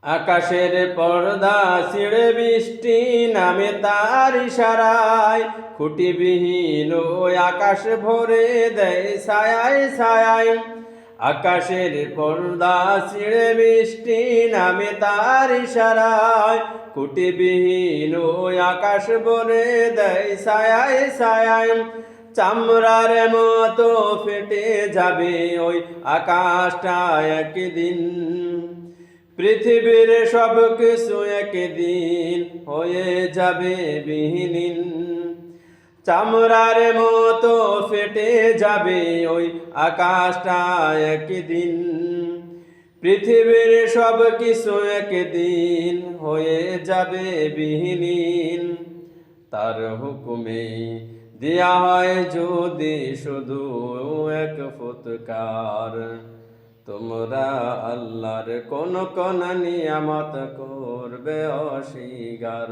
আকাশের পর্দা ছিঁড়ে বৃষ্টি নামে তার ইশারায়, খুঁটিবিহীন ওই আকাশ ভরে দেয় ছায়ায় ছায়ায়। আকাশের পর্দা ছিঁড়ে বৃষ্টি নামে তার ইশারায়, খুঁটিবিহীন ওই আকাশ ভরে দেয় ছায়ায় ছায়ায়। চামড়ার মতো ফেটে যাবে ওই আকাশটা একদিন, পৃথিবীর সব কিছু একদিন হয়ে যাবে বিহীন। চামড়ার মতো ফেটে যাবে ওই আকাশটা একদিন, পৃথিবীর সব কিছু একদিন হয়ে যাবে বিহীন। তার হুকুমে দেয়া হয় যদি শুধু এক ফুৎকার, তোমরা আল্লাহর কোন কোন নিয়ামত করবে অস্বীকার।